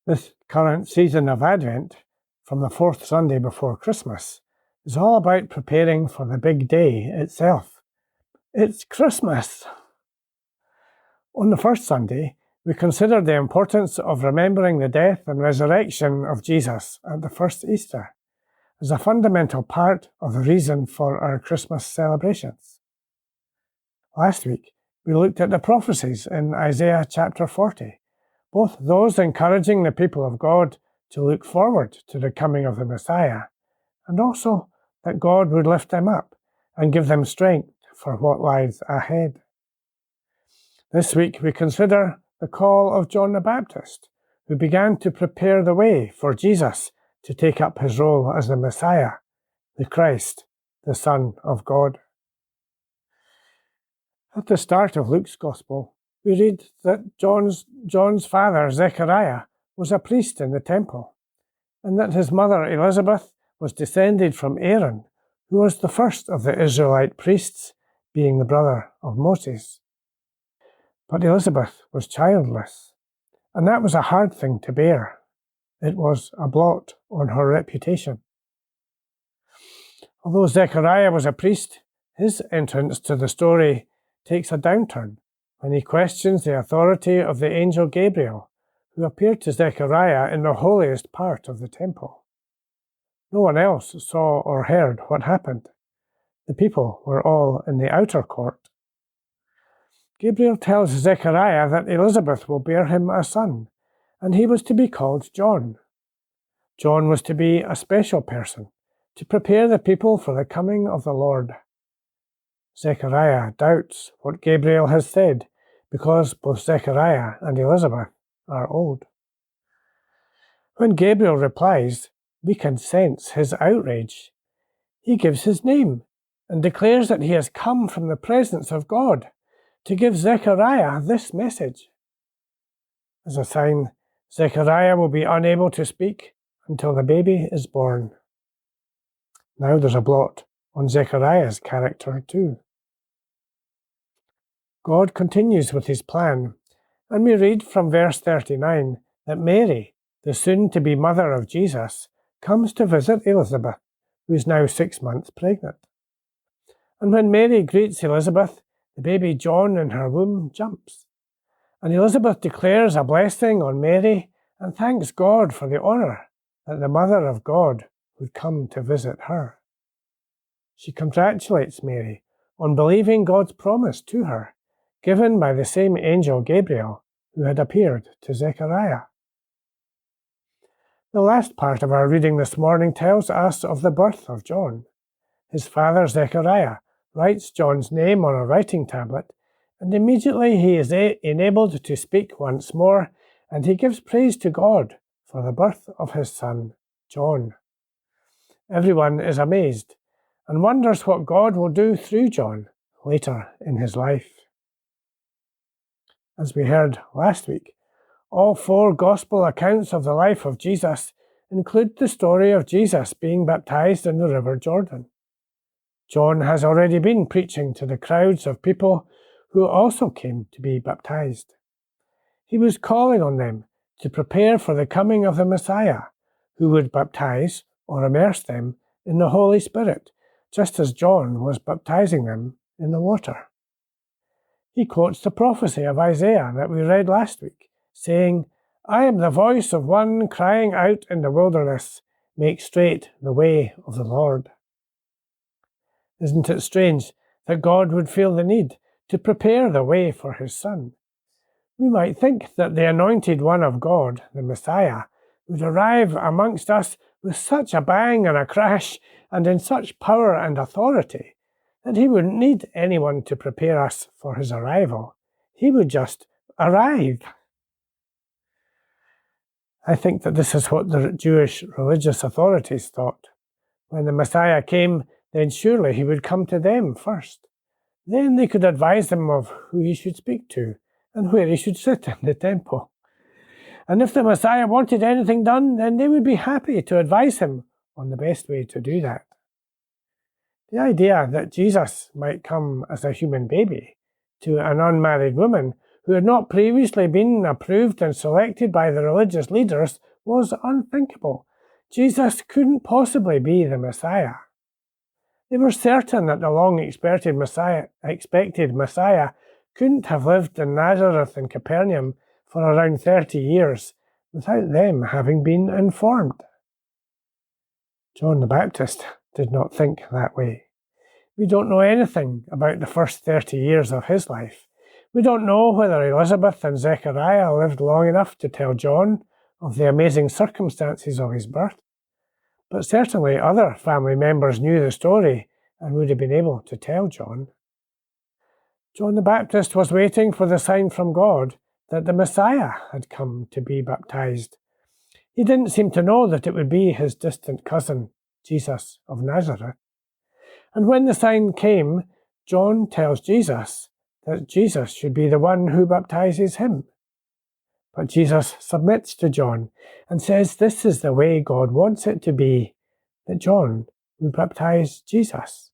This current season of Advent, from the fourth Sunday before Christmas, is all about preparing for the big day itself. It's Christmas! On the first Sunday, we considered the importance of remembering the death and resurrection of Jesus at the first Easter as a fundamental part of the reason for our Christmas celebrations. Last week, we looked at the prophecies in Isaiah chapter 40, both those encouraging the people of God to look forward to the coming of the Messiah, and also that God would lift them up and give them strength for what lies ahead. This week we consider the call of John the Baptist, who began to prepare the way for Jesus to take up his role as the Messiah, the Christ, the Son of God. At the start of Luke's Gospel, we read that John's father, Zechariah, was a priest in the temple, and that his mother, Elizabeth, was descended from Aaron, who was the first of the Israelite priests, being the brother of Moses. But Elizabeth was childless, and that was a hard thing to bear. It was a blot on her reputation. Although Zechariah was a priest, his entrance to the story takes a downturn when he questions the authority of the angel Gabriel, who appeared to Zechariah in the holiest part of the temple. No one else saw or heard what happened. The people were all in the outer court. Gabriel tells Zechariah that Elizabeth will bear him a son, and he was to be called John. John was to be a special person, to prepare the people for the coming of the Lord. Zechariah doubts what Gabriel has said, because both Zechariah and Elizabeth are old. When Gabriel replies, we can sense his outrage. He gives his name and declares that he has come from the presence of God to give Zechariah this message. As a sign, Zechariah will be unable to speak until the baby is born. Now there's a blot on Zechariah's character too. God continues with his plan, and we read from verse 39 that Mary, the soon-to-be mother of Jesus, comes to visit Elizabeth, who is now 6 months pregnant. And when Mary greets Elizabeth, the baby John in her womb jumps. And Elizabeth declares a blessing on Mary and thanks God for the honour that the Mother of God would come to visit her. She congratulates Mary on believing God's promise to her, given by the same angel Gabriel who had appeared to Zechariah. The last part of our reading this morning tells us of the birth of John. His father Zechariah writes John's name on a writing tablet, and immediately he is enabled to speak once more, and he gives praise to God for the birth of his son, John. Everyone is amazed and wonders what God will do through John later in his life. As we heard last week, all 4 Gospel accounts of the life of Jesus include the story of Jesus being baptized in the River Jordan. John has already been preaching to the crowds of people who also came to be baptized. He was calling on them to prepare for the coming of the Messiah, who would baptize or immerse them in the Holy Spirit, just as John was baptizing them in the water. He quotes the prophecy of Isaiah that we read last week, saying, I am the voice of one crying out in the wilderness, make straight the way of the Lord. Isn't it strange that God would feel the need to prepare the way for his Son? We might think that the anointed one of God, the Messiah, would arrive amongst us with such a bang and a crash and in such power and authority that he wouldn't need anyone to prepare us for his arrival. He would just arrive. I think that this is what the Jewish religious authorities thought. When the Messiah came, then surely he would come to them first. Then they could advise him of who he should speak to and where he should sit in the temple. And if the Messiah wanted anything done, then they would be happy to advise him on the best way to do that. The idea that Jesus might come as a human baby to an unmarried woman who had not previously been approved and selected by the religious leaders, was unthinkable. Jesus couldn't possibly be the Messiah. They were certain that the long-expected Messiah couldn't have lived in Nazareth and Capernaum for around 30 years without them having been informed. John the Baptist did not think that way. We don't know anything about the first 30 years of his life. We don't know whether Elizabeth and Zechariah lived long enough to tell John of the amazing circumstances of his birth. But certainly other family members knew the story and would have been able to tell John. John the Baptist was waiting for the sign from God that the Messiah had come to be baptized. He didn't seem to know that it would be his distant cousin, Jesus of Nazareth. And when the sign came, John tells Jesus that Jesus should be the one who baptizes him. But Jesus submits to John and says this is the way God wants it to be, that John would baptize Jesus.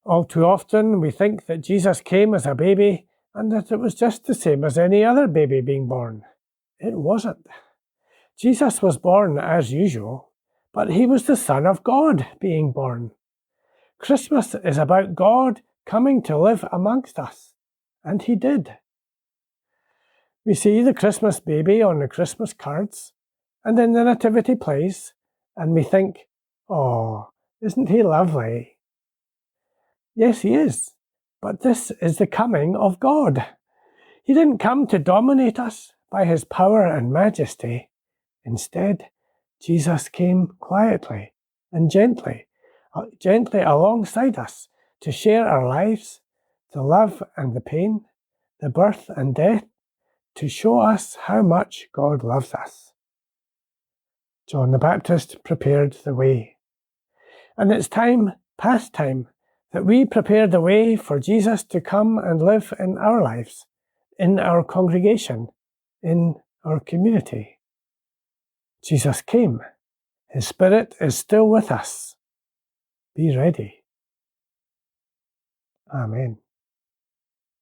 All too often we think that Jesus came as a baby and that it was just the same as any other baby being born. It wasn't. Jesus was born as usual, but he was the Son of God being born. Christmas is about God coming to live amongst us, and he did. We see the Christmas baby on the Christmas cards and in the nativity plays, and we think, oh, isn't he lovely? Yes, he is, but this is the coming of God. He didn't come to dominate us by his power and majesty. Instead, Jesus came quietly and gently alongside us to share our lives, the love and the pain, the birth and death, to show us how much God loves us. John the Baptist prepared the way. And it's time, past time, that we prepare the way for Jesus to come and live in our lives, in our congregation, in our community. Jesus came. His Spirit is still with us. Be ready. Amen.